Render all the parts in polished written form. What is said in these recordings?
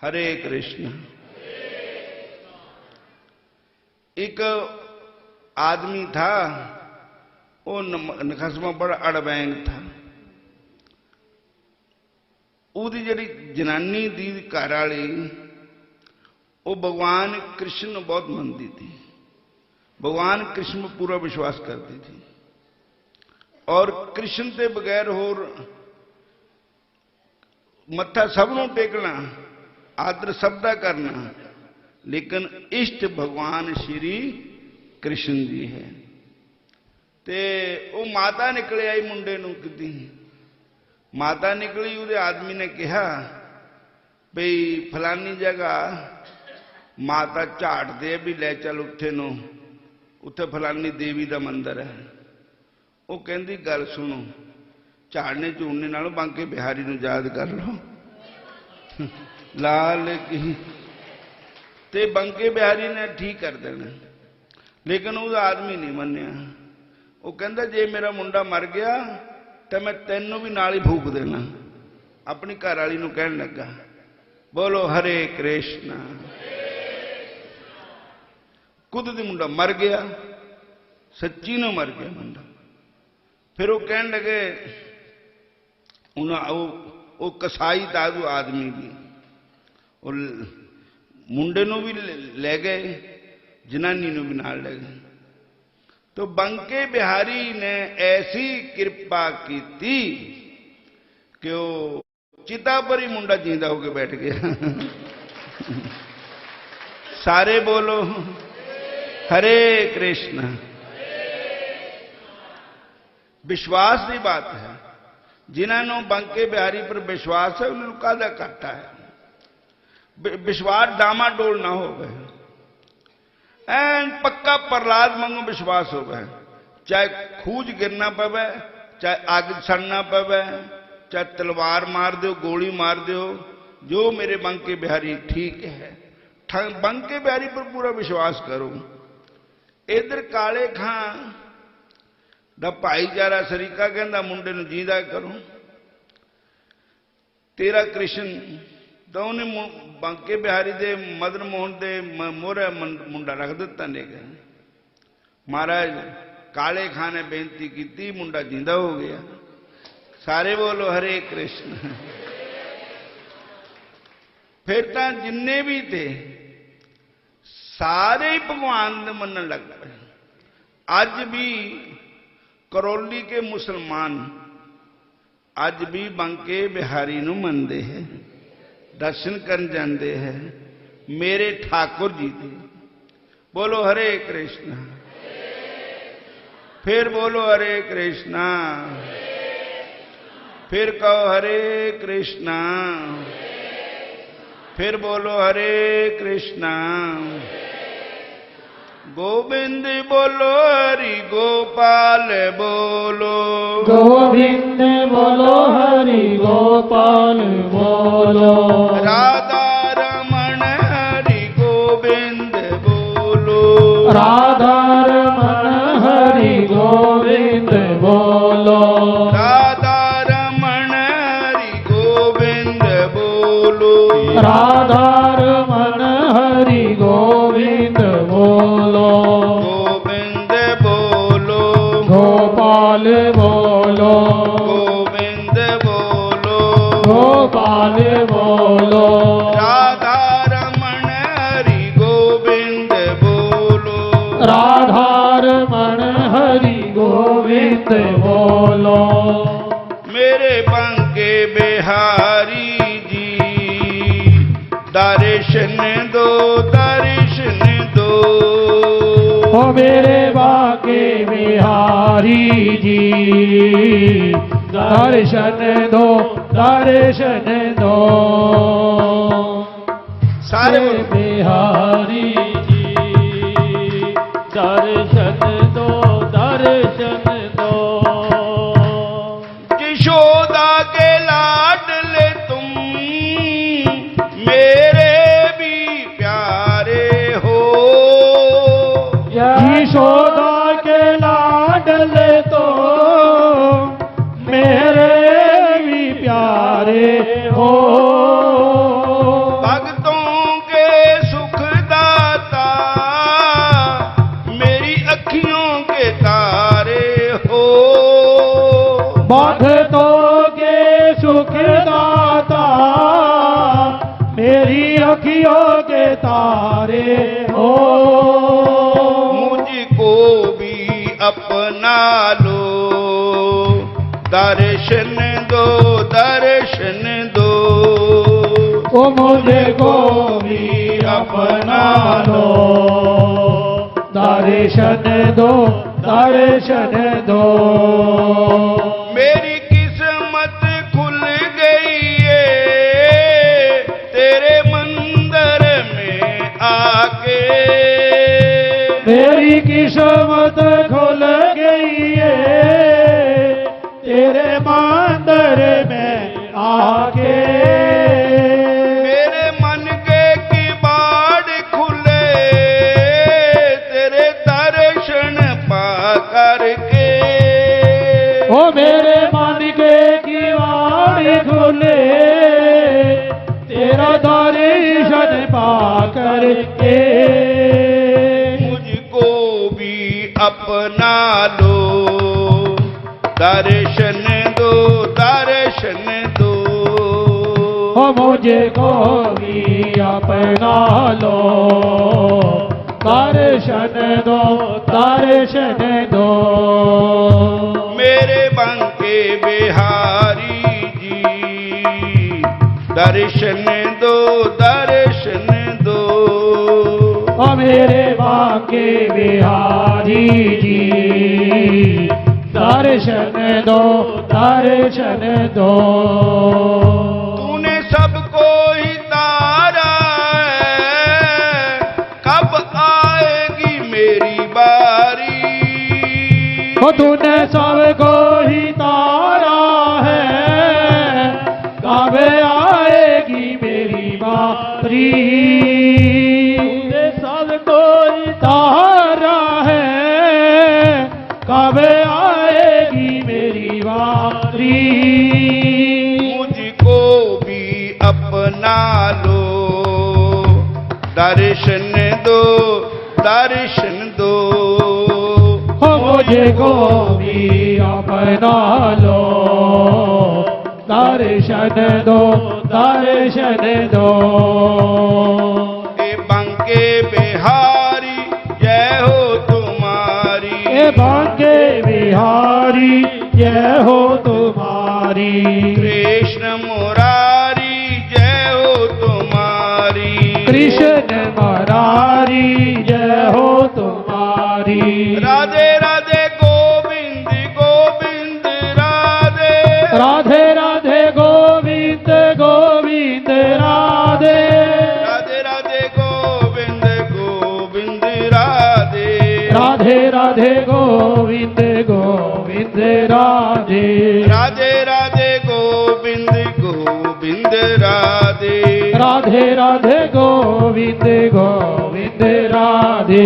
हरे कृष्ण। एक आदमी था, वो नखसमा बड़ा अड़बैंग था। ਉਹਦੀ ਜਿਹੜੀ ਜਨਾਨੀ ਦੀ ਘਰ ਵਾਲੀ ਉਹ भगवान कृष्ण ਨੂੰ बहुत ਮੰਨਦੀ थी। भगवान कृष्ण में पूरा विश्वास करती थी और कृष्ण के बगैर होर मत्था सबनों टेकना, आदर सबदा करना, लेकिन इष्ट भगवान श्री कृष्ण जी है। ते वो माता निकले आई मुंडे नूं किती। माता निकली, उहदे आदमी ने कहा बई फलानी जगह माता झाड़ दे भी ले चल उत्थे नूं, उत्थे फलानी देवी का मंदिर है। वो कहती गल सुनो, झाड़ने झूड़ने नालों बांके बिहारी नूं याद कर लो लाल की। ते बांके बिहारी ने ठीक कर देना, लेकिन उसका आदमी नहीं मन्निया। वो कहता जे मेरा मुंडा मर गया तो मैं तेनों भी नाल ही फूक देना। अपनी घरवाली नूं कहण लगा, बोलो हरे कृष्ण। कुदरती मुंडा मर गया, सच्ची नूं मर गया मुंडा। फिर वो कहण लगे, वो कसाई था वो आदमी भी, वो मुंडे नूं भी ले गए, जनानी नूं भी नाल ले गए। तो बंके बिहारी ने ऐसी कृपा की थी कि वो चिता पर ही मुंडा जींदा होके बैठ गया सारे बोलो हरे कृष्ण। विश्वास की बात है, जिन्होंने बंके बिहारी पर विश्वास है उन्होंने कादा घाटा है। विश्वास डामाडोल ना हो गए, एन पक्का प्रहलाद वांगू विश्वास हो गए। चाहे खूज गिरना पवे, चाहे अग सड़ना पवे, चाहे तलवार मार दो, गोली मार दो, जो मेरे बंके बिहारी ठीक है। बंके बिहारी पर पूरा विश्वास करो। इधर काले खां दा भाईचारा सरीका कहता मुंडे नूं जींदा करो। तेरा कृष्ण तो उन्हें बंके बिहारी दे मदन मोहन दे मोहरे मुंडा रख दिता ने। महाराज काले खां ने बेनती की, मुंडा जिंदा हो गया। सारे बोलो हरे कृष्ण। फिर तो जिन्ने भी थे सारे ही भगवान ने मनन लग पे। अज भी करौली के मुसलमान अज भी बंके बिहारी नूं मनदे हैं, दर्शन करन जाते हैं मेरे ठाकुर जी के। बोलो हरे कृष्ण। फिर बोलो हरे कृष्ण। फिर कहो हरे कृष्ण। फिर बोलो हरे कृष्ण। गोविंद बोलो हरि गोपाल बोलो, गोविंद बोलो हरि गोपाल बोलो, राधा रमण हरि गोविंद बोलो, राधा रमण हरि गोविंद बोलो, राधा रमण हरि गोविंद बोलो, राधा रमण हरि गोविंद बोलो, गोविंद बोलो, गोपाल बोलो, गोविंद बोलो, गोपाल बोलो, राधा रमण हरि गोविंद बोलो, राधा रमण हरि गोविंद बोलो। मेरे बंके बिहारी जी दर्शन दो, दर्शन दो, ओ मेरे बाके बिहारी जी दर्शन दो, दर्शन दो। सारे मेरे बिहारी जी दर्शन दो, दर्शन दो। यशोदा के लाडले तुम मेरे भी प्यारे हो, यशोदा के लाडले तो मेरे भी प्यारे हो। भगत अखियों के तारे हो। मुझको भी अपना लो, दर्शन दो, दर्शन दो। ओ मुझको भी अपना लो, दर्शन दो, दर्शन दो। मेरी किस्मत खुल गई है तेरे मंदिर में आके। मेरी किस्मत खुल गई है तेरे मंदिर में आके। मेरे मन के किवाड़ खुले तेरे दर्शन पा करके। ओ मेरे मन के किवाड़ खुले तेरा दर्शन पा करके। मुझको भी अपना लो, दर्शन दो, दर्शन दो। ओ मुझको भी अपना लो, दर्शन दो, दर्शन दो। मेरे बंके बिहारी जी, दर्शन दो, दर्शन दो। ओ मेरे बांके बिहारी जी, दर्शन दो, दर्शन दो। तूने सबको ही तारा है, कब आएगी मेरी बारी। ओ तूने सबको ही तारा है, कब आएगी मेरी बारी। तूने सबको ही तारा है, कब आएगी मेरी बारी। मुझको भी अपना लो, दर्शन दो, दर्शन दो। हो मुझको भी अपना लो, दर्शन दो, दर्शन दो। ए बंके बिहारी जय हो तुम्हारी। ए बांके बिहारी जय हो तुम्हारी। कृष्ण मुरारी जय हो तुम्हारी। कृष्ण मुरारी जय हो तुम्हारी। राधे राधे गोविंद गोविंद राधे। राधे राधे गोविंद गोविंद राधे। राधे राधे गोविंद गोविंद राधे। राधे राधे गोविंद गोविंद राधे। राधे राधे गोविंद गोविंद राधे। राधे राधे गोविंद गोविंद राधे।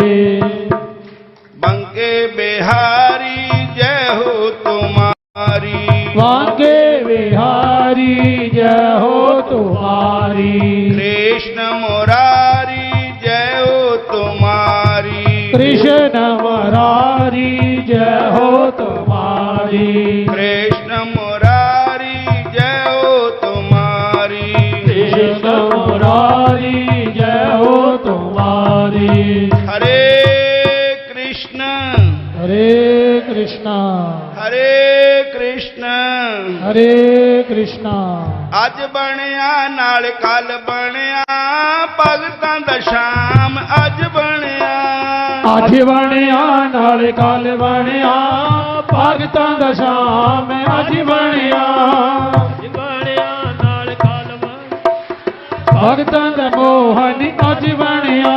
बंके बिहारी जय हो तुम्हारी। बांके बिहारी जय हो तुम्हारी। कृष्ण मुरारी जय हो तुम्हारी। कृष्ण मुरारी जय हो तुम्हारी। कृष्ण मुरारी जय हो तुम्हारी। कृष्ण मुरारी जय हो तुम्हारी। हरे कृष्ण हरे कृष्णा हरे कृष्ण। हरे कृष्णा। ਅੱਜ ਬਣਿਆ ਨਾਲ ਕੱਲ ਬਣਿਆ ਭਗਤਾਂ ਦਾ ਸ਼ਾਮ ਅੱਜ ਬਣਿਆ। ਅੱਜ ਬਣਿਆ ਨਾਲ ਕੱਲ ਬਣਿਆ ਭਗਤਾਂ ਦਾ ਸ਼ਾਮ ਅੱਜ ਬਣਿਆ। ਅੱਜ ਬਣਿਆ ਨਾਲ ਕੱਲ ਭਗਤਾਂ ਦਾ ਮੋਹਨ ਅੱਜ ਬਣਿਆ।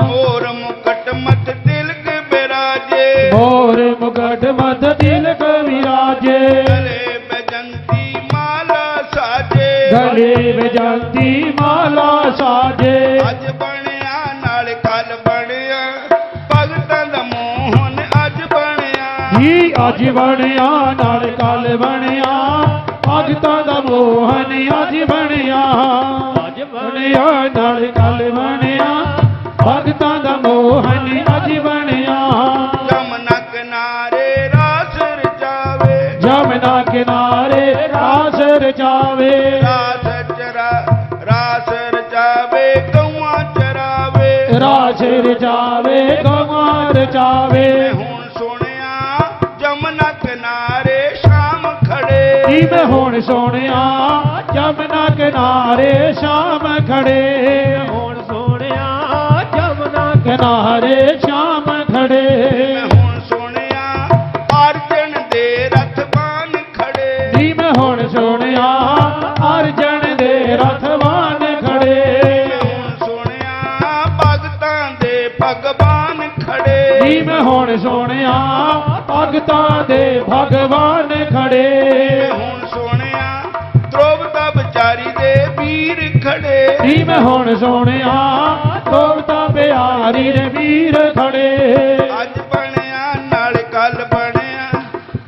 ਮੋਰ ਮੁਕਟ ਮਤ ਤਿਲਕ ਬਿਰਾਜੇ। ਮੋਰ ਮੁਕਟ ਮਤ ਤਿਲਕ ਵਿਰਾਜੇ। ਗਲੇ ਬਜੰਤੀ ਮਾਲਾ ਸਾਜੇ। ਗਲੇ ਵਜਾਂਦੀ ਮਾਲਾ ਸਾਜੇ। ਅੱਜ ਬਣਿਆ ਨਾਲ ਕੱਲ ਬਣਿਆ ਭਗਤਾਂ ਦਾ ਮੋਹਨ ਅੱਜ ਬਣਿਆ। ਜੀ ਅੱਜ ਬਣਿਆ ਨਾਲ ਕੱਲ ਬਣਿਆ ਭਗਤਾਂ ਦਾ ਮੋਹਨ ਅੱਜ ਬਣਿਆ। ਅੱਜ ਬਣਿਆ ਨਾਲ ਕੱਲ ਬਣਿਆ ਭਗਤਾਂ ਦਾ ਮੋਹਨ ਅੱਜ ਬਣਿਆ। ਜਮਨਾ ਕਿਨਾਰੇ ਰਾਸ ਰਚਾਵੇ। ਜਮਨਾ ਕਿਨਾਰੇ ਰਾਸ ਰਚਾਵੇ। ਰਾਸ ਰਚਾਵੇ ਰਾਸ ਰਚਾਵੇ ਗਵਾਂ ਰਚਾਵੇ। ਹੁਣ ਸੁਣਿਆ ਜਮਨਾ ਕਿਨਾਰੇ ਸ਼ਾਮ ਖੜੇ, ਨੀ ਮੈਂ ਹੁਣ ਸੁਣਿਆ ਜਮਨਾ ਕਿਨਾਰੇ ਸ਼ਾਮ ਖੜੇ। ਹੁਣ ਸੁਣਿਆ ਜਮਨਾ ਕਿਨਾਰੇ ਸ਼ਾਮ ਖੜੇ। ਹੁਣ ਸੁਣਿਆ ਅਰਜਨ ਦੇ ਰਥਵਾਨ ਖੜੇ, ਨੀ ਮੈਂ ਹੁਣ ਸੁਣਿਆ ਅਰਜਨ ਦੇ ਰਥਵਾਨ ਖੜੇ। ਹੁਣ ਸੁਣਿਆ ਭਗਤਾਂ ਦੇ ਭਗਵਾਨ ਖੜੇ, ਨੀ ਮੈਂ ਹੁਣ ਸੁਣਿਆ ਭਗਤਾਂ ਦੇ ਭਗਵਾਨ ਖੜੇ। ਹੁਣ ਸੁਣਿਆ ਦ੍ਰੋਪਦਾ ਵਿਚਾਰੀ ਦੇ ਵੀਰ ਖੜੇ, ਨੀ ਮੈਂ ਹੁਣ ਸੁਣਿਆ ਦ੍ਰੋਪਦਾ ਬਿਹਾਰੀ ਦੇ ਵੀਰ ਖੜੇ। ਅੱਜ ਬਣਿਆ ਨਾਲ ਕੱਲ ਬਣਿਆ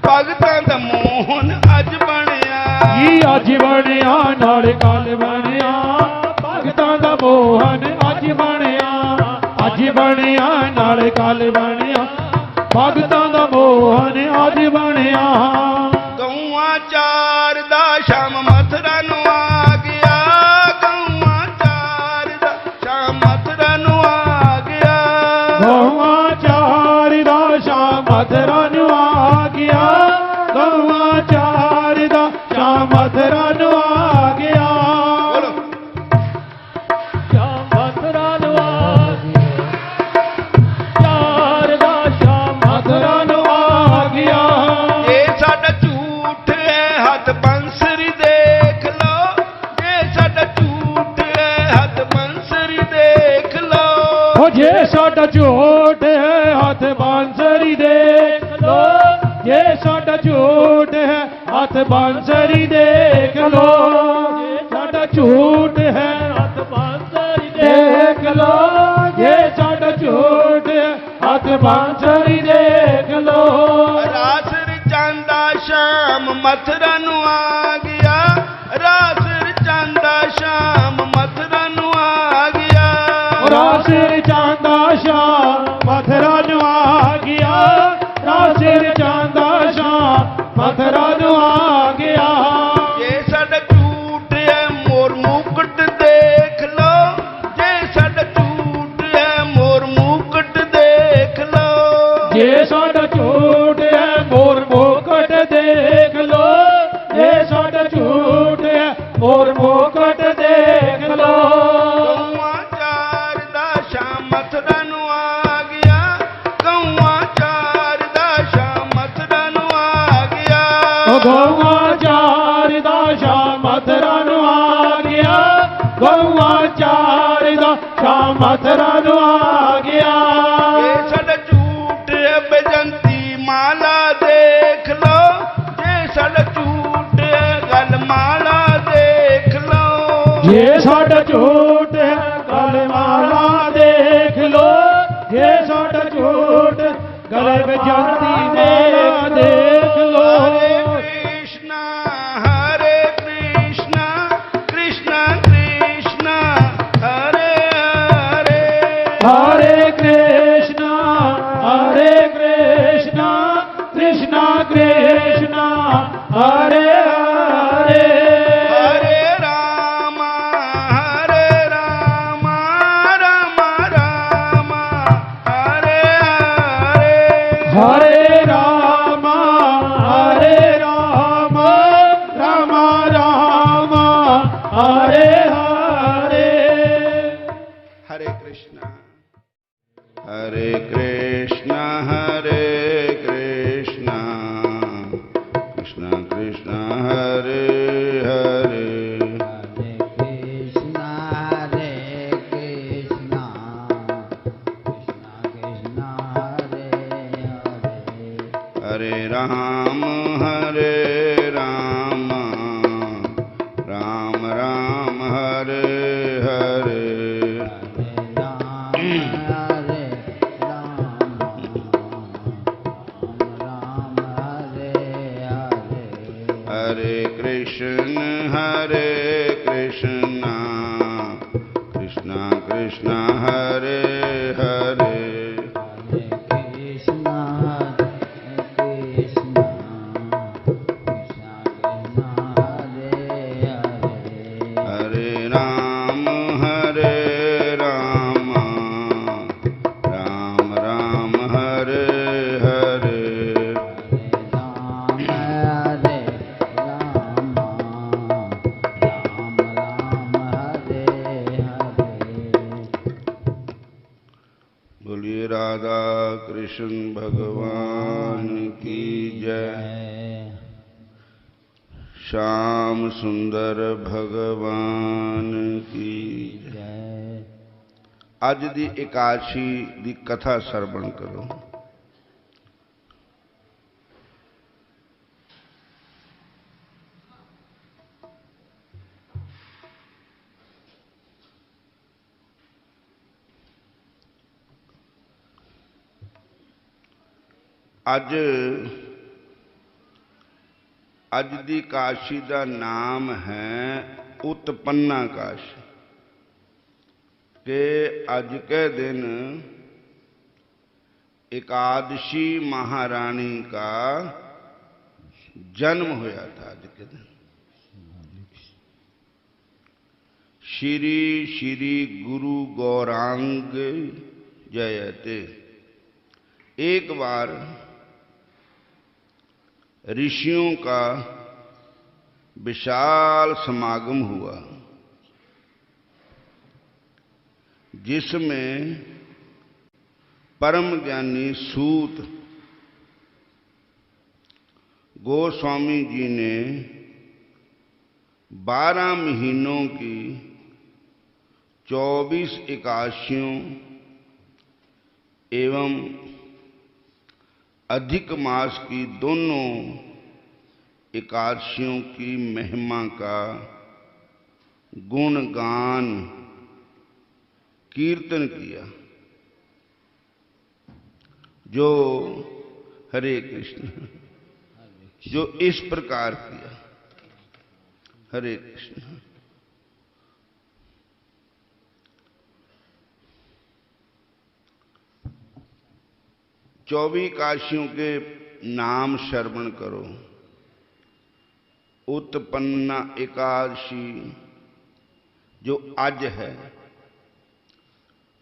ਭਗਤਾਂ ਦਾ ਮੋਹਨ ਅੱਜ ਬਣਿਆ। ਜੀ ਅੱਜ ਬਣਿਆ ਨਾਲ ਕੱਲ ਬਣਿਆ ਭਗਤਾਂ ਦਾ ਮੋਹਨ ਅੱਜ ਬਣਿਆ। ਅੱਜ ਬਣਿਆ ਨਾਲ ਕੱਲ ਬਣਿਆ ਭਗਤਾਂ ਦਾ ਮੋਹਨ ਅੱਜ ਬਣਿਆ। ਗਊਆਂ ਚਾਰ ਦਾ ਸ਼ਾਮ ਮਥੁਰਾ ਨੂੰ ਆ ਗਿਆ, ਗਊਆਂ ਚਾਰ ਦਾ ਸ਼ਾਮ ਮਥੁਰਾ ਨੂੰ ਆ ਗਿਆ। ਗਊਆਂ ਚਾਰ ਦਾ ਸ਼ਾਮ ਮਥੁਰਾ ਨੂੰ ਆ ਗਿਆ, ਗਊਆਂ ਚਾਰ ਦਾ ਸ਼ਾਮ ਮਥੁਰਾ ਨੂੰ ਆ ਗਿਆ। ਬੋਲੋ ਸ਼ਾਮ ਮਥੁਰਾ ਨੂੰ ਆ ਗਿਆ, ਚਾਰ ਦਾ ਸ਼ਾਮ ਮਥੁਰਾ ਨੂੰ ਆ ਗਿਆ। ਇਹ ਸਾਡਾ ਝੂਠ ਹੈ ਹੱਥ ਬੰਸਰੀ ਦੇਖ ਲਓ, ਇਹ ਸਾਡਾ ਝੂਠ ਹੈ ਹੱਥ ਬੰਸਰੀ ਦੇਖ ਲਓ। ਉਹ ਜੇ ਸਾਡਾ ਝੂਠ ਹੈ ਹੱਥ ਬਾਂਸਰੀ ਦੇਖ ਲੋ, ਜੇ ਸਾਡਾ ਝੂਠ ਹੈ ਹੱਥ ਬਾਂਸਰੀ ਦੇਖ ਲੋ। ਜੇ ਸਾਡਾ ਝੂਠ ਹੈ ਹੱਥ ਬਾਂਸਰੀ ਦੇਖ ਲੋ, ਜੇ ਸਾਡਾ ਝੂਠ ਹੈ ਹੱਥ ਬਾਂਸਰੀ ਦੇਖ ਲੋ। ਰਾਸ ਰਚਾਂਦਾ ਸ਼ਾਮ ਮਥੁਰਾ ਨੂੰ ਆ ਗਿਆ, ਰਾਸ ਰਚਾਂਦਾ ਸ਼ਾਮ ਮਥੁਰਾ ਨੂੰ ਆ ਗਿਆ। ਰਾਸ ਰਚਾਂਦਾ ਸ਼ਾਮ ਮਥੁਰਾ ਨੂੰ ਆ ਗਿਆ, ਰਾਸ ਰਚਾਂਦਾ ਸ਼ਾਮ ਮਥੁਰਾ ਨੂੰ ਆ ਗਿਆ। ਜੇ ਸਾਡਾ ਝੂਠ ਹੈ ਮੋਰ ਮੁਕਟ ਦੇਖ ਲਓ, ਜੇ ਸਾਡਾ ਝੂਠ ਹੈ ਮੋਰ ਮੁਕਟ ਦੇਖ ਲਓ। ਜੇ ਸਾਡਾ ਝੂਠ ਹੈ ਮੋਰ ਮੁਕਟ ਦੇਖ ਲੋ, ਜੇ ਸਾਡਾ ਝੂਠ ਹੈ ਮੋਰ ਮੁਕਟ ਦੇਖ ਲੋ। ਗਊਆਂ ਚਾਰ ਦਾ ਸ਼ਾਮ ਮਥੁਰਾ ਨੂੰ ਆ ਗਿਆ, ਗਊਆਂ ਚਾਰ ਦਾ ਸ਼ਾਮ ਮਥੁਰਾ ਨੂੰ ਆ ਗਿਆ। ਉਹ ਗਊਆਂ ਚਾਰ ਦਾ ਸ਼ਾਮ ਮਥੁਰਾ ਨੂੰ ਆ ਗਿਆ, ਗਊਆਂ ਚਾਰ ਦਾ ਸ਼ਾਮ ਮਥੁਰਾ ਨੂੰ ਆ ਗਿਆ। ਇਹ ਸਾਡਾ ਝੂਠ ਹੈ ਬੇਜੰਤੀ ਮਾਲਾ ਦੇਖ ਲਓ, ਜੇ ਸਾਡਾ ਝੂਠ ਹੈ ਗਲ ਮਾਲਾ ਦੇਖ ਲਓ। ਜੇ ਸਾਡਾ ਝੂਠ ਹੈ ਗਲ ਮਾਲਾ ਦੇਖ ਲੋ, ਜੇ ਸਾਡਾ ਝੂਠ ਗਲੇ ਵਿੱਚ ਜਾਂਦੀ ਨੇ ਦੇਖ ਲੋ। ਹਰੇ ਕ੍ਰਿਸ਼ਨਾ ਕ੍ਰਿਸ਼ਨਾ ਕ੍ਰਿਸ਼ਨਾ ਹਰੇ ਹਰੇ। ਹਰੇ ਕ੍ਰਿਸ਼ਨਾ ਹਰੇ ਕ੍ਰਿਸ਼ਨਾ ਕ੍ਰਿਸ਼ਨਾ ਕ੍ਰਿਸ਼ਨਾ ਹਰੇ ਹਰੇ। ਹਰੇ ਰਾਮ ਰਾਮ ਰਾਮ ਹਰੇ ਹਰੇ। ਹਰੇ ਰਾਮ ਹਰੇ ਰਾਮ ਰਾਮ ਰਾਮ ਹਰੇ ਹਰੇ। हरे कृष्णा हरे कृष्णा कृष्णा कृष्णा हरे हरे। हरे राम राम राम हरे हरे। हरे कृष्णा कृष्णा कृष्णा हरे हरे। Krishna बोलिए राधा कृष्ण भगवान की जय। श्याम सुंदर भगवान की जय। अज दी एकादशी दी कथा सरवण करो। अज दी काशी का नाम है उत्पन्ना काशी। के अज के दिन एकादशी महारानी का जन्म होया था। आज के दिन श्री श्री गुरु गौरांग जयते। एक बार ऋषियों का विशाल समागम हुआ, जिसमें परम ज्ञानी सूत गोस्वामी जी ने 12 महीनों की 24 एकादशियों एवं अधिक मास की दोनों एकादशियों की महिमा का गुणगान कीर्तन किया, जो हरे कृष्ण, जो इस प्रकार किया। हरे कृष्ण। 24 काशियों के नाम श्रवण करो। उत्पन्ना एकादशी जो आज है,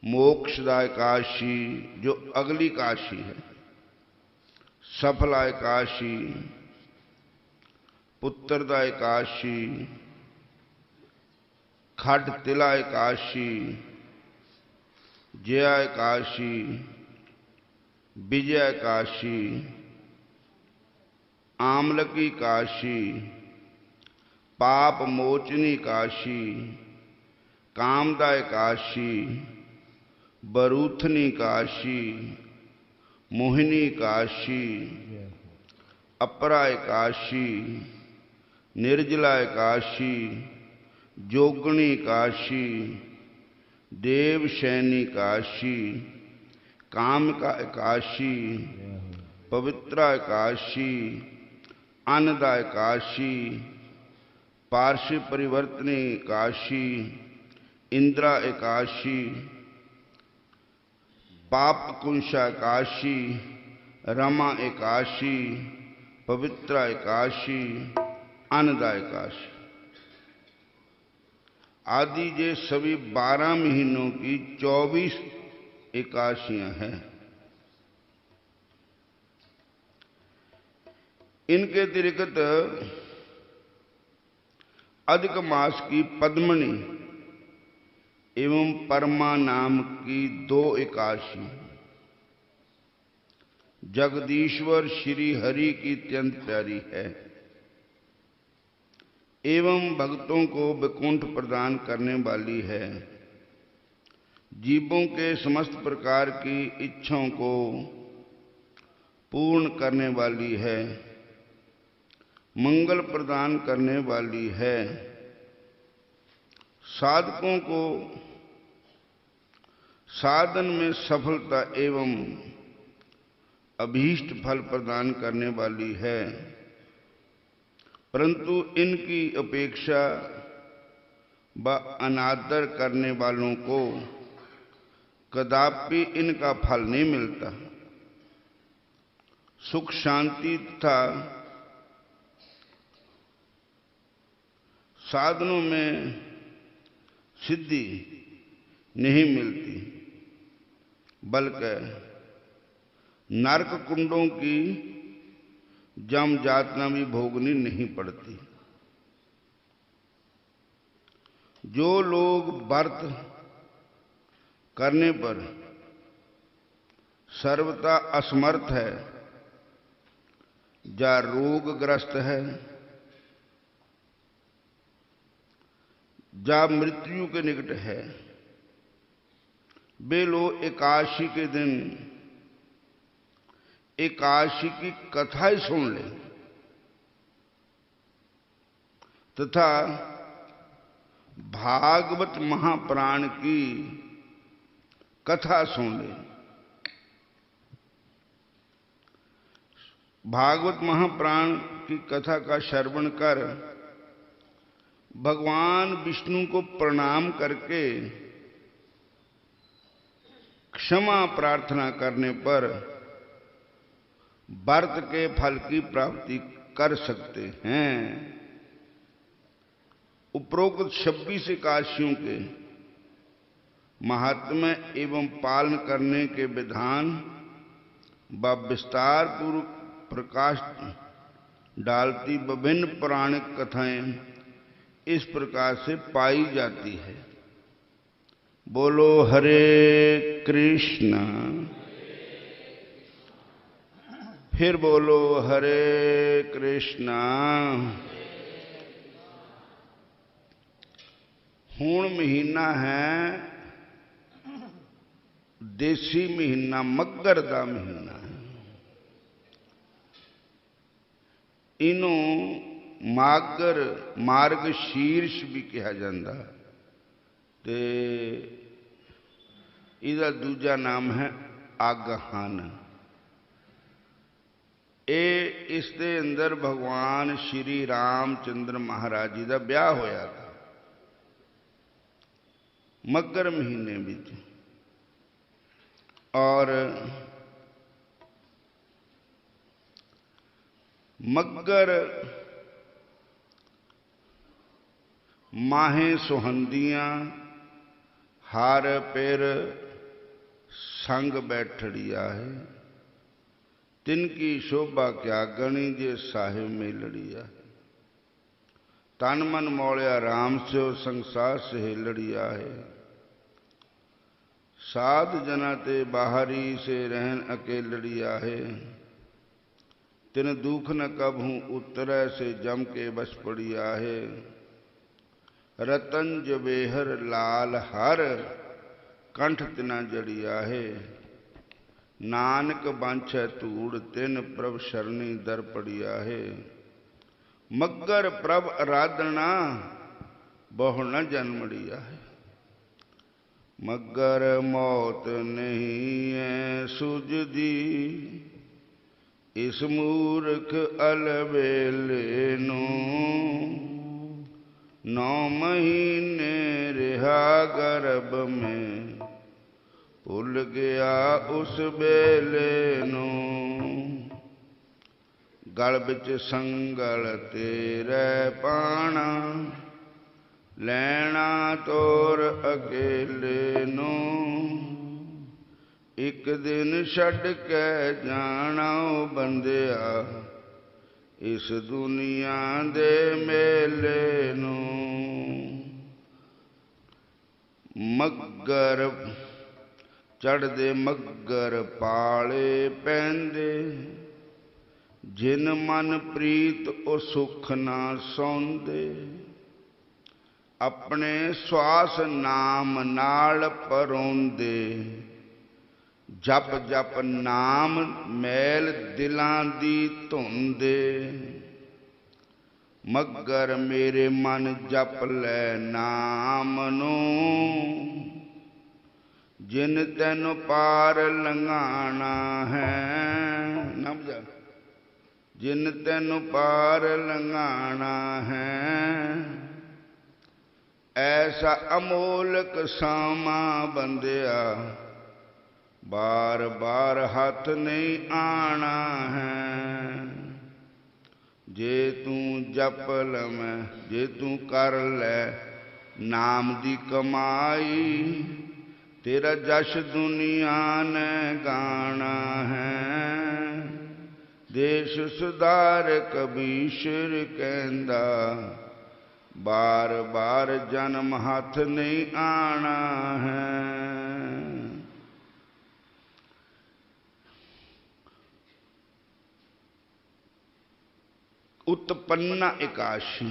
मोक्षदा एकादशी जो अगली काशी है, सफला एकादशी, पुत्रदा एकादशी, खड तिला एकादशी, जया एकादशी, विजय काशी, आमलकी काशी, पाप मोचनी काशी, कामदाय काशी, बरूथनी काशी, मोहिनी काशी, अपराय काशी, निर्जला काशी, जोगणी काशी, देवशैनी काशी, कामका एकादशी, पवित्रा एकादशी, अन्नदा एकादशी, पार्श्व परिवर्तनी एकादशी, इंद्रा एकादशी, पाप कुंशा एकादशी, रमा एकादशी, पवित्रा एकादशी, अन्नदा एकादशी आदि ये सभी 12 महीनों की 24 एकादशियां हैं। इनके अतिरिक्त अधिक मास की पद्मनी एवं परमा नाम की 2 एकादशी जगदीश्वर श्री हरि की अत्यंत प्यारी है एवं भक्तों को वैकुंठ प्रदान करने वाली है। जीवों के समस्त प्रकार की इच्छाओं को पूर्ण करने वाली है, मंगल प्रदान करने वाली है, साधकों को साधन में सफलता एवं अभीष्ट फल प्रदान करने वाली है। परंतु इनकी अपेक्षा व अनादर करने वालों को कदापि इनका फल नहीं मिलता। सुख शांति तथा साधनों में सिद्धि नहीं मिलती, बल्कि नरक कुंडों की जम यातना भी भोगनी नहीं पड़ती। जो लोग व्रत करने पर सर्वथा असमर्थ है, या रोगग्रस्त है, या मृत्यु के निकट है, वे लोग एकादशी के दिन एकादशी की कथा ही सुन ले तथा भागवत महापुराण की कथा सुन ले। भागवत महापुराण की कथा का श्रवण कर भगवान विष्णु को प्रणाम करके क्षमा प्रार्थना करने पर व्रत के फल की प्राप्ति कर सकते हैं। उपरोक्त 26 एकादशियों के महात्म्य एवं पालन करने के विधान व विस्तार पूर्वक प्रकाश डालती विभिन्न पौराणिक कथाएं इस प्रकार से पाई जाती है। बोलो हरे कृष्ण, फिर बोलो हरे कृष्ण। ਹੁਣ महीना है देसी महीना, मग्गर का महीना है। इनू मागर मार्ग शीर्ष भी कहा जाता है ते इसका दूजा नाम है आगहन। इसके अंदर भगवान श्री रामचंद्र महाराज जी का ब्याह होया था मगर महीने विच। और मगर माहे सुहंदियां हार पेर संग बैठड़िया है, तिनकी शोभा क्या गणी जे साहिब में लड़िया है। तन मन मौलिया राम से संसार से लड़िया है, साध जना ते बाहरी से रहन अकेलड़िया है। तिन दुख न कभू उतरै से जम के बस पड़िया है। रतन जबेहर लाल हर कंठ तिना जड़िया है। नानक बांछ तूड़ तिन प्रभ शरणी दर पड़िया है। मगर प्रभ आराधना बहु न जन्मड़िया है। मगर मौत नहीं है सुझदी, इस मूर्ख अलबेले नू। 9 महीने रहा गर्भ में, भूल गया उस बेले नू। गल बिच संगल तेरे पाना, लैना तोर अकेले नू। एक दिन छड़ के जाना बंदिया, इस दुनिया दे मेले नू। मगर चढ़दे मगर पाले पैंदे, जिन मन प्रीत ओ सुख ना सौंदे। अपने श्वास नाम नाल परोंदे, जप जप नाम मैल दिलां दी धुंदे। मगर मेरे मन जप लै नाम नू, जिन तैनू पार लंघाना है। ना बजा, जिन तैनू पार लंघाना है। ऐसा अमोलक सामा बंदिया, बार बार हाथ नहीं आना है। जे तू जप लमै, जे तू कर लै नाम दी कमाई, तेरा जश दुनिया ने गाना है। देश सुधार कबीर कहंदा, बार बार जन्म हाथ नहीं आना है। उत्पन्ना एकादशी।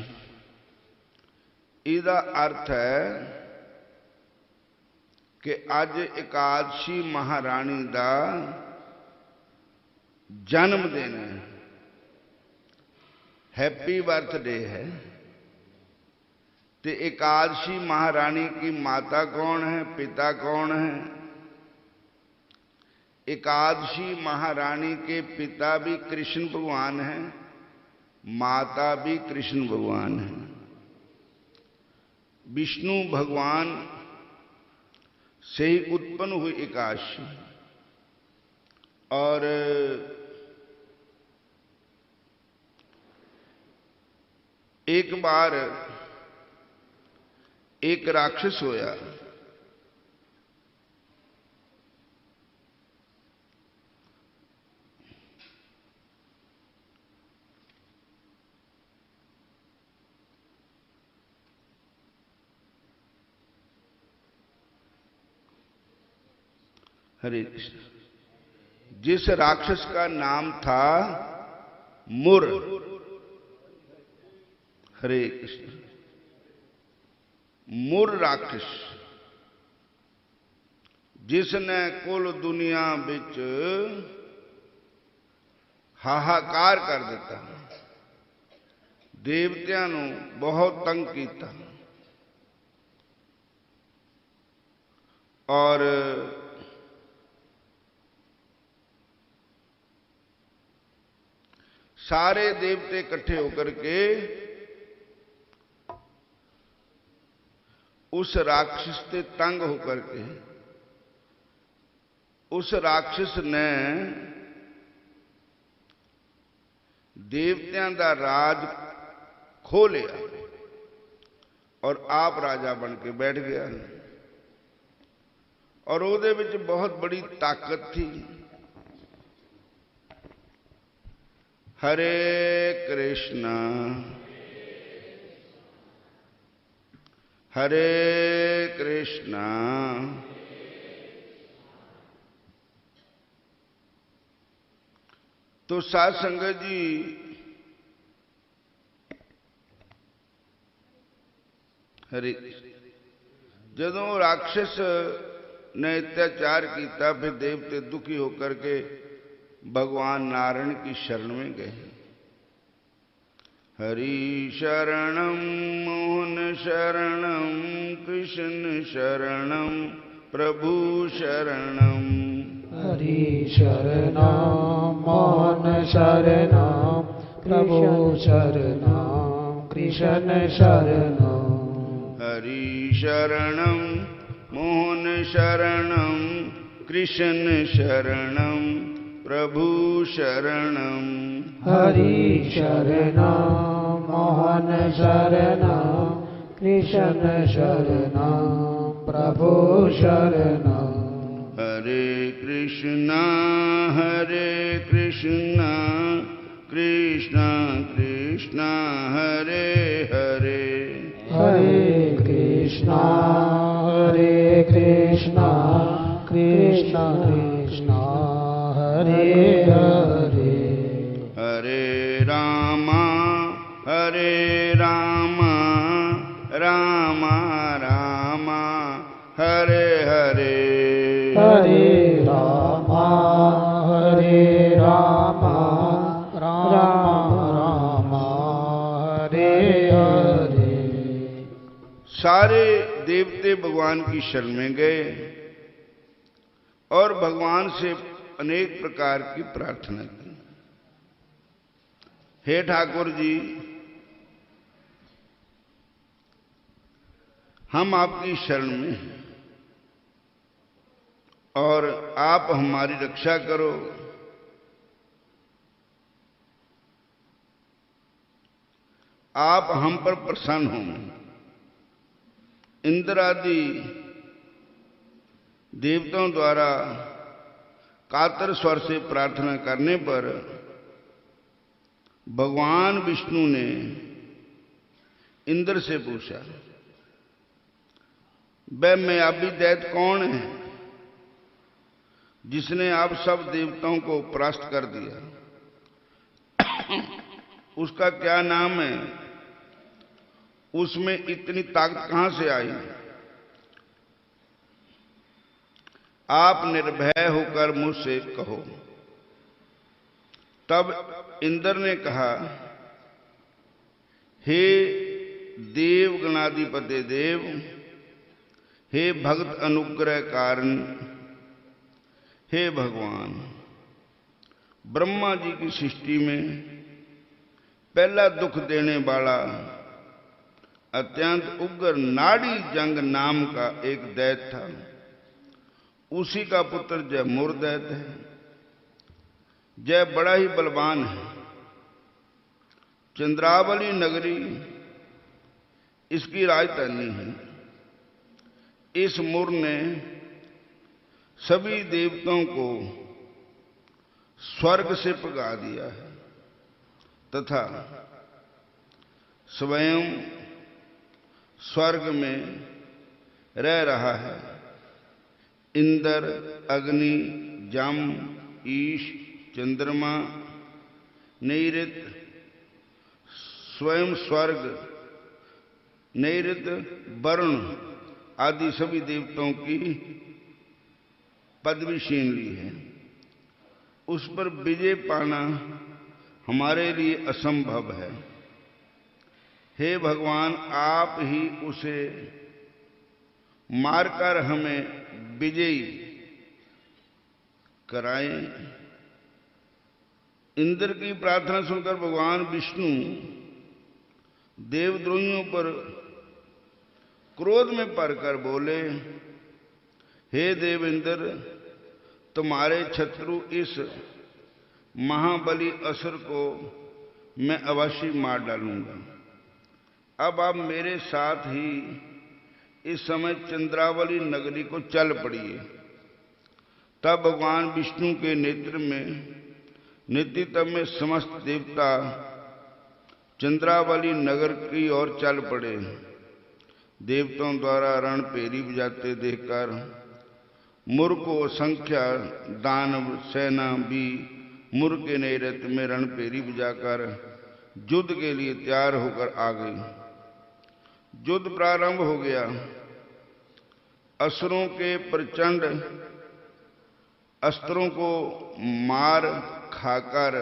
इसका अर्थ है कि अज एकादशी महारानी का जन्मदिन है, हैप्पी बर्थडे है। तो एकादशी महारानी की माता कौन है, पिता कौन है? एकादशी महारानी के पिता भी कृष्ण भगवान हैं, माता भी कृष्ण भगवान है। विष्णु भगवान से ही उत्पन्न हुई एकादशी। और एक बार एक राक्षस होया, हरे कृष्ण। जिस राक्षस का नाम था मुर, हरे कृष्ण, मुर राक्षस, जिसने कुल दुनिया विच हाहाकार कर दिता, देवतियां नूं बहुत तंग किया और सारे देवते इकट्ठे होकर के उस राक्षस से तंग होकर के उस राक्षस ने देवतियां का राज खो लिया और आप राजा बन के बैठ गया। और ਉਹਦੇ ਵਿੱਚ बहुत बड़ी ताकत थी। हरे कृष्णा हरे कृष्णा तो साध संगत जी हरे जदों राक्षस ने अत्याचार किया, फिर देवते दुखी होकर के भगवान नारायण की शरण में गए। हरि शरणं मोहन शरणं कृष्ण शरणं प्रभु शरणं। हरि शरणं मोहन शरणं प्रभु शरणं कृष्ण शरणं। हरि शरणं मोहन शरणं कृष्ण शरणं प्रभु शरणं। हरि शरणं मोहन शरणं कृष्ण शरणं प्रभु शरणं। हरे कृष्णा कृष्ण कृष्ण हरे हरे। हरे कृष्णा कृष्ण कृष्ण हरे हरे। हरे राम राम राम हरे हरे। हरे राम राम राम हरे हरे। सारे देवते भगवान की शरण में गए और भगवान से अनेक प्रकार की प्रार्थना की। हे ठाकुर जी, हम आपकी शरण में हैं और आप हमारी रक्षा करो। आप हम पर प्रसन्न हों। इंद्र आदि देवताओं द्वारा कातर स्वर से प्रार्थना करने पर भगवान विष्णु ने इंद्र से पूछा, वह मायावी दैत्य कौन है जिसने आप सब देवताओं को परास्त कर दिया? उसका क्या नाम है, उसमें इतनी ताकत कहां से आई? आप निर्भय होकर मुझसे कहो। तब इंद्र ने कहा, हे देव गणाधिपति देव, हे भक्त अनुग्रह कारण, हे भगवान, ब्रह्मा जी की सृष्टि में पहला दुख देने वाला अत्यंत उग्र नाड़ी जंग नाम का एक दैत्य था। उसी का पुत्र जय मोर दैत्य है। जय बड़ा ही बलवान है। चंद्रावली नगरी इसकी राजधानी है। इस मुर ने सभी देवताओं को स्वर्ग से भगा दिया है तथा स्वयं स्वर्ग में रह रहा है। इंद्र, अग्नि, जम, ईश, चंद्रमा, नैऋत्य, स्वयं स्वर्ग, नैऋत्य, वरुण आदि सभी देवताओं की पदवी छीन ली है। उस पर विजय पाना हमारे लिए असंभव है। हे भगवान, आप ही उसे मारकर हमें विजयी कराएं। इंद्र की प्रार्थना सुनकर भगवान विष्णु देवद्रोहियों पर क्रोध में पड़कर बोले, हे देवेंद्र, तुम्हारे शत्रु इस महाबली असुर को मैं अवश्य मार डालूंगा। अब आप मेरे साथ ही इस समय चंद्रावली नगरी को चल पड़िए। तब भगवान विष्णु के नेत्र में नेतृत्व में समस्त देवता चंद्रावली नगर की ओर चल पड़े। देवताओं द्वारा रण पेरी बजाते देखकर मुर को असंख्य दानव सेना भी मुर के नैऋत्य में रण पेरी बजाकर युद्ध के लिए तैयार होकर आ गई। युद्ध प्रारंभ हो गया। असुरों के प्रचंड अस्त्रों को मार खाकर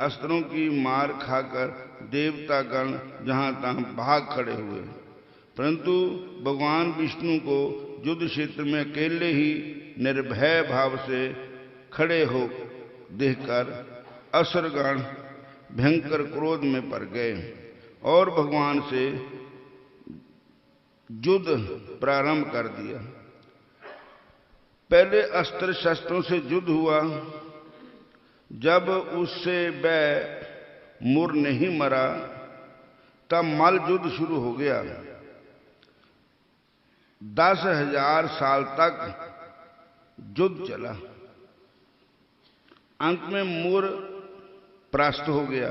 अस्त्रों की मार खाकर देवतागण जहां तहां भाग खड़े हुए, परंतु भगवान विष्णु को युद्ध क्षेत्र में अकेले ही निर्भय भाव से खड़े हो देखकर असुरगण भयंकर क्रोध में पड़ गए और भगवान से युद्ध प्रारंभ कर दिया। पहले अस्त्र शस्त्रों से युद्ध हुआ। जब उससे वह मुर नहीं मरा तब मल युद्ध शुरू हो गया। 10,000 साल तक युद्ध चला। अंत में मुर परास्त हो गया।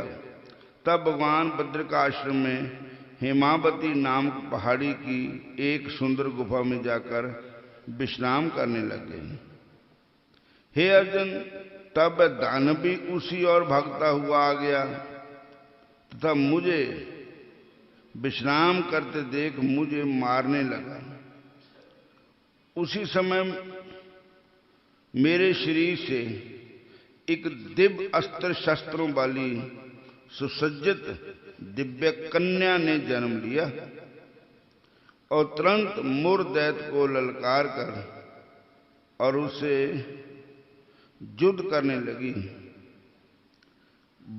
तब भगवान भद्र का आश्रम में हेमावती नाम पहाड़ी की एक सुंदर गुफा में जाकर विश्राम करने लगे। हे अर्जुन, तब दानव भी उसी ओर भागता हुआ आ गया तथा मुझे विश्राम करते देख मुझे मारने लगा। उसी समय मेरे शरीर से एक दिव्य अस्त्र शस्त्रों वाली सुसज्जित दिव्य कन्या ने जन्म लिया और तुरंत मुर दैत्य को ललकार कर और उसे युद्ध करने लगी।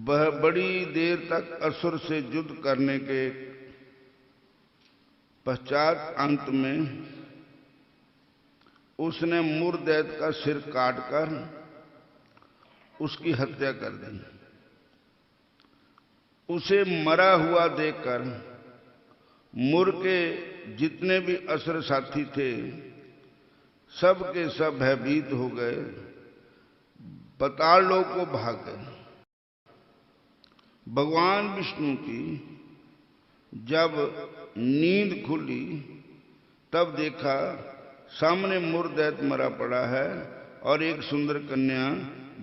वह बड़ी देर तक असुर से युद्ध करने के पश्चात अंत में उसने मुर दैत्य का सिर काटकर उसकी हत्या कर दी। उसे मरा हुआ देखकर मुर के जितने भी असुर साथी थे सब के सब भयभीत हो गए, पाताल लोक को भाग गए। भगवान विष्णु की जब नींद खुली तब देखा सामने मुर दैत्य मरा पड़ा है और एक सुंदर कन्या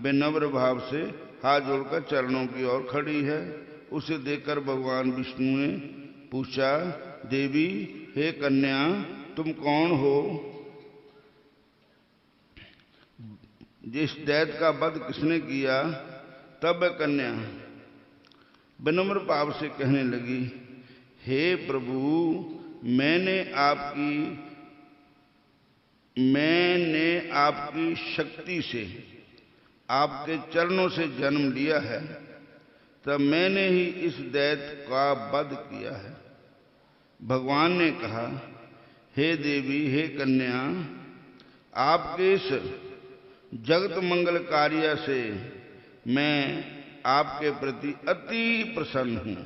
विनम्र भाव से हाथ जोड़कर चरणों की ओर खड़ी है। उसे देखकर भगवान विष्णु ने पूछा, देवी हे कन्या, तुम कौन हो? जिस दैत्य का वध किसने किया? तब कन्या विनम्र भाव से कहने लगी, हे प्रभु, मैंने आपकी शक्ति से आपके चरणों से जन्म लिया है, तब मैंने ही इस दैत्य का वध किया है। भगवान ने कहा, हे देवी, हे कन्या, आपके इस जगत मंगल कार्य से मैं आपके प्रति अति प्रसन्न हूं।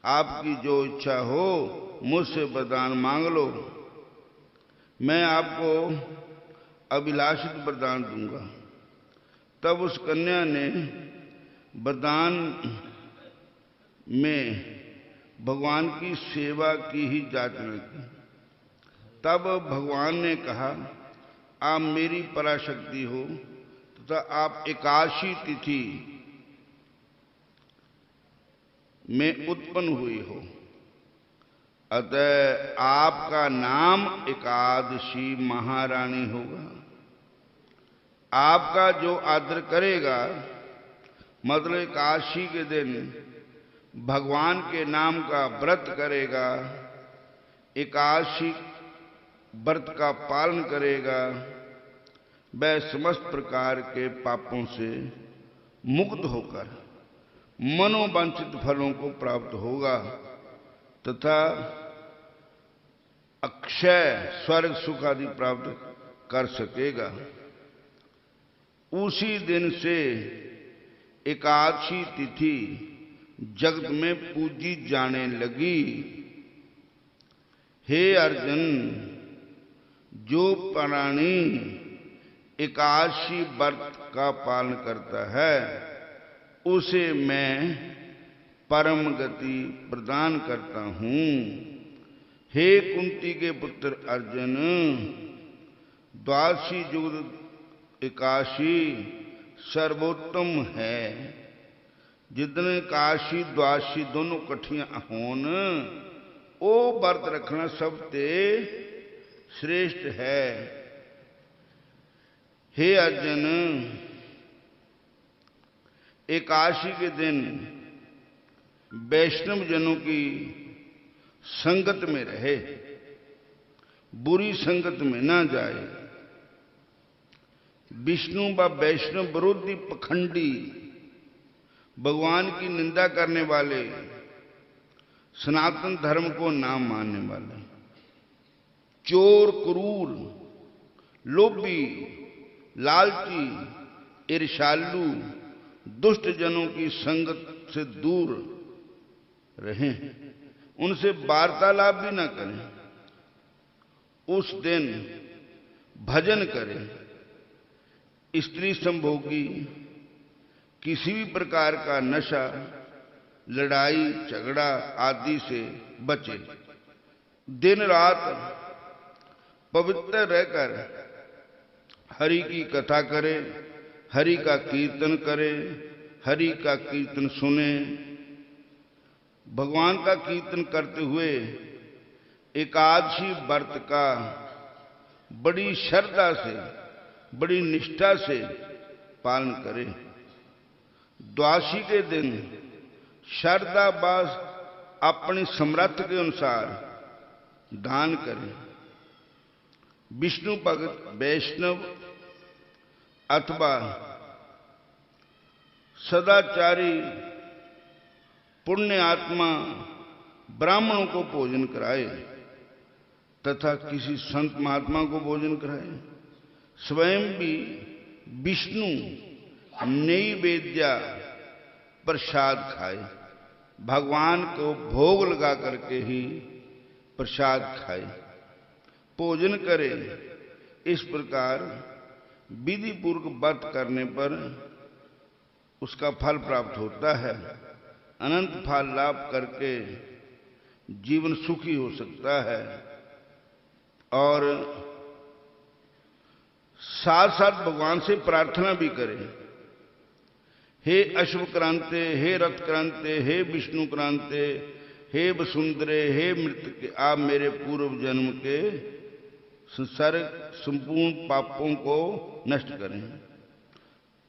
आपकी जो इच्छा हो मुझसे वरदान मांग लो, मैं आपको अभिलाषित वरदान दूंगा। तब उस कन्या ने वरदान में भगवान की सेवा की ही याचना की। तब भगवान ने कहा, आप मेरी पराशक्ति हो तथा आप एकादशी तिथि में उत्पन्न हुई हो, अतः आपका नाम एकादशी महारानी होगा। आपका जो आदर करेगा, मतलब एकादशी के दिन भगवान के नाम का व्रत करेगा, एकादशी व्रत का पालन करेगा, वह समस्त प्रकार के पापों से मुक्त होकर मनोवांछित फलों को प्राप्त होगा तथा अक्षय स्वर्ग सुख आदि प्राप्त कर सकेगा। उसी दिन से एकादशी तिथि जगत में पूजी जाने लगी। हे अर्जुन, जो प्राणी एकादशी व्रत का पालन करता है, उसे मैं परम गति प्रदान करता हूं। हे कुंती के पुत्र अर्जुन, द्वादशी युक्त एकादशी सर्वोत्तम है। जितने एकादशी द्वादशी दोनों कठियां होन, ओ व्रत रखना सबसे श्रेष्ठ है। हे अर्जुन, एकादशी के दिन वैष्णव जनों की संगत में रहे, बुरी संगत में ना जाए। विष्णु व वैष्णव विरोधी पखंडी, भगवान की निंदा करने वाले, सनातन धर्म को ना मानने वाले, चोर, क्रूर, लोभी, लालची, ईर्ष्यालु, दुष्ट जनों की संगत से दूर रहें, उनसे वार्तालाप भी ना करें। उस दिन भजन करें। स्त्री संभोगी, किसी भी प्रकार का नशा, लड़ाई झगड़ा आदि से बचे। दिन रात पवित्र रहकर हरि की कथा करें, हरि का कीर्तन करें, हरि का कीर्तन सुने। भगवान का कीर्तन करते हुए एकादशी व्रत का बड़ी श्रद्धा से, बड़ी निष्ठा से पालन करें। द्वादशी के दिन श्रद्धावास अपने समर्थ के अनुसार दान करें। विष्णु भक्त, वैष्णव अथवा सदाचारी पुण्य आत्मा ब्राह्मणों को भोजन कराए तथा किसी संत महात्मा को भोजन कराए। स्वयं भी विष्णु नैवेद्य प्रसाद खाए। भगवान को भोग लगा करके ही प्रसाद खाए, भोजन करे। इस प्रकार विधि पूर्वक व्रत करने पर उसका फल प्राप्त होता है। अनंत फल लाभ करके जीवन सुखी हो सकता है। और साथ साथ भगवान से प्रार्थना भी करें, हे अश्व क्रांते, हे रथ क्रांते, हे विष्णु क्रांते, हे वसुंधरे, हे मृत, आप मेरे पूर्व जन्म के सारे संपूर्ण पापों को नष्ट करें।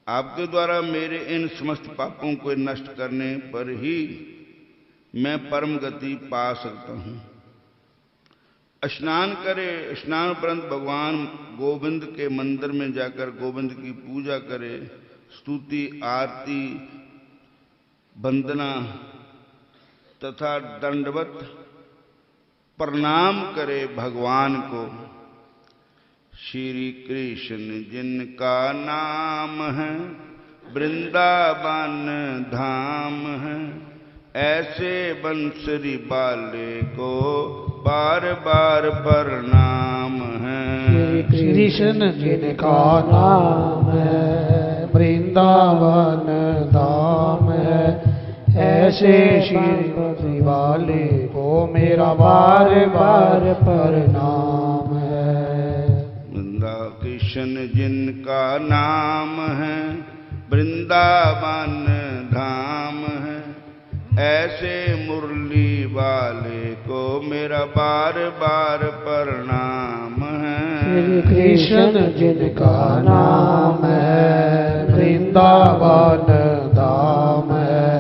आपके द्वारा मेरे इन समस्त पापों को नष्ट करने पर ही मैं परम गति पा सकता हूं। स्नान करे, स्नान उपरांत भगवान गोविंद के मंदिर में जाकर गोविंद की पूजा करे, स्तुति, आरती, वंदना तथा दंडवत प्रणाम करे भगवान को। श्री कृष्ण जिनका नाम है वृंदावन धाम है, ऐसे बंसरी वाले को बार बार प्रणाम है। श्री कृष्ण जिनका नाम है वृंदावन धाम है, ऐसे श्री वाले को मेरा बार बार प्रणाम है। कृष्ण जिनका नाम है वृंदावन धाम है, ऐसे मुरली वाले को मेरा बार बार प्रणाम है। श्री कृष्ण जिनका नाम है वृंदावन धाम है,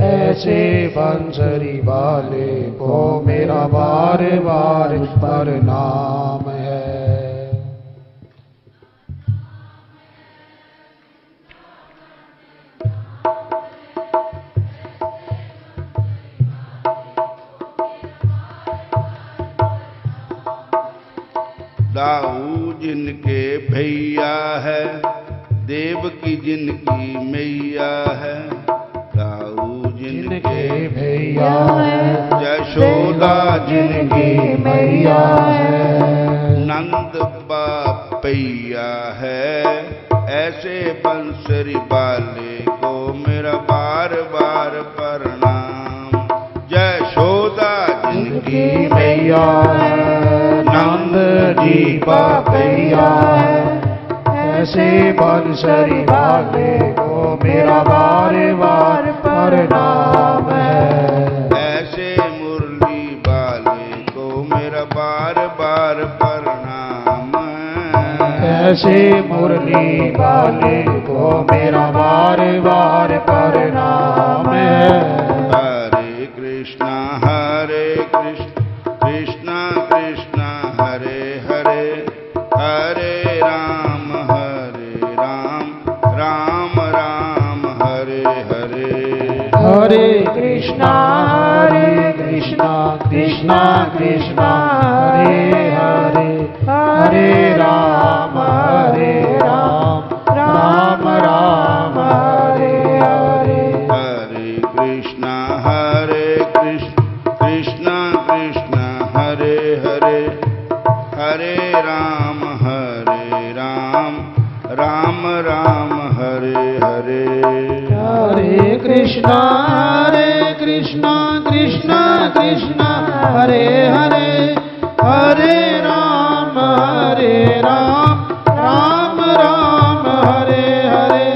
ऐसे बंसरी वाले को मेरा बार बार प्रणाम है। दाऊ जिनके भैया है, देवकी जिनकी मैया है, दाऊ जिनके भैया है, यशोदा जिनकी मैया है, नंद बापैया है, ऐसे बंसरी वाले को मेरा बार बार प्रणाम। यशोदा जिनकी मैया है, नंद जी बापैया है, ऐसे बंसरी वाले को मेरा बार बार प्रणाम है। ऐसे मुरली वाले को मेरा बार बार प्रणाम है। ऐसे मुरली वाले को मेरा बार बार प्रणाम है। हरे कृष्णा कृष्णा कृष्णा हरे हरे, हरे राम राम राम हरे हरे। हरे कृष्णा कृष्णा कृष्णा हरे हरे, हरे राम राम राम हरे हरे। हरे कृष्णा कृष्णा कृष्णा हरे हरे, हरे राम राम राम हरे हरे। हरे कृष्णा कृष्णा कृष्णा हरे हरे, हरे राम राम राम हरे हरे।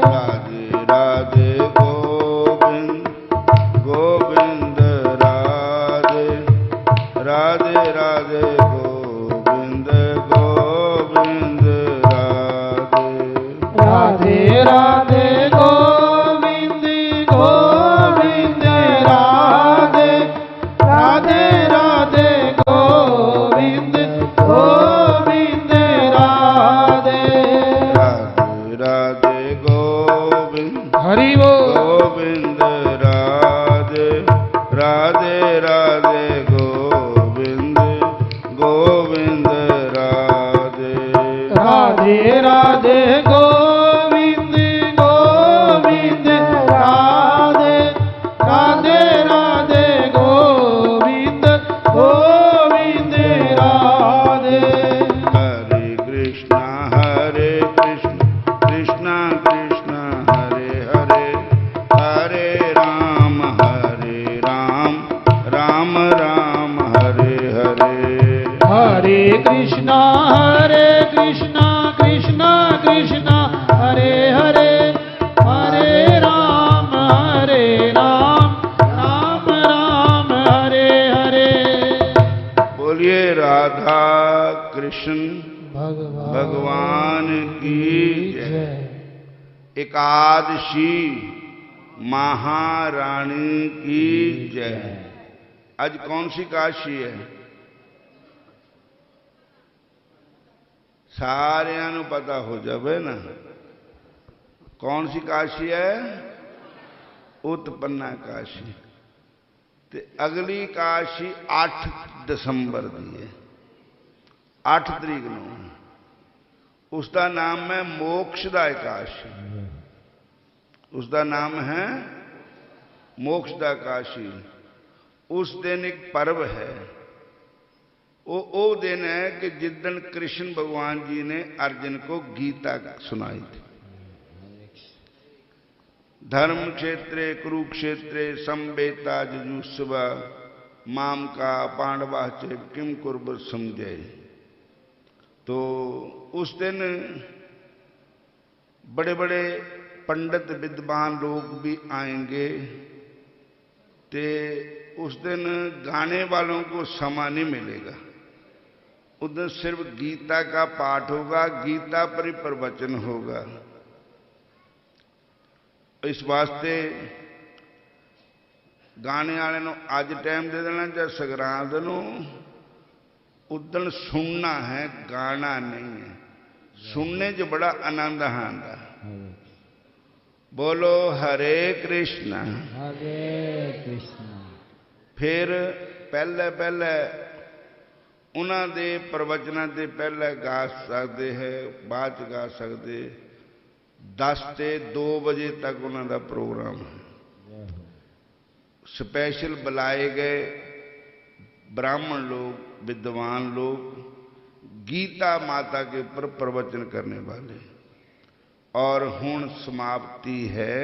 राधे राधे गोविंद गोविंद राधे, राधे राधे गोविंद गोविंद राधे। राधे राधे गोविंद गोविंद राधे, राधे राधे गोविंद गोविंद राधे। राधे राधे गोविंद हरि बोल। गोविंद राधे, राधे राधे गोविंद गोविंद राधे। राधे राधे गोविंद गोविंद राधे, राधे राधे गोविंद गोविंद राधे। हरे कृष्णा कृष्णा कृष्णा हरे हरे, हरे राम राम राम हरे हरे। हरे कृष्णा कृष्णा कृष्णा जय। एकादशी महारानी की जय। आज कौन सी काशी है? सारिਆਂ ਨੂੰ पता हो जावे ना कौन सी काशी है? उत्पन्ना काशी। ते अगली काशी 8 दिसंबर दी है, 8 तरीक नूं। उसका नाम है मोक्षदा काशी। उसका नाम है मोक्षदा काशी। उस दिन एक पर्व है, वो दिन है कि जिस दिन कृष्ण भगवान जी ने अर्जुन को गीता सुनाई थी। धर्म क्षेत्रे कुरुक्षेत्रे संवेता जुजुत्सव माम का पांडवा चे किम कुर्ब समझे। तो उस दिन बड़े बड़े पंडित विद्वान लोग भी आएंगे। ते उस दिन गाने वालों को समय नहीं मिलेगा। उस दिन सिर्फ गीता का पाठ होगा, गीता पर ही प्रवचन होगा। इस वास्ते गाने वाले को अज टाइम दे देना चाहे संगरांद नूं, उदण सुनना है, गाना नहीं है। सुनने च बड़ा आनंद आंदा। बोलो हरे कृष्ण हरे कृष्ण। फिर पहले पहले उन्हां दे प्रवचनां ते पहले गा सकते हैं, बाद च गा सकते। 10 ते 2 बजे तक उन्हां दा प्रोग्राम है। स्पैशल बुलाए गए ब्राह्मण लोग, विद्वान लोग, गीता माता के ऊपर प्रवचन करने वाले। और हुण समाप्ति है।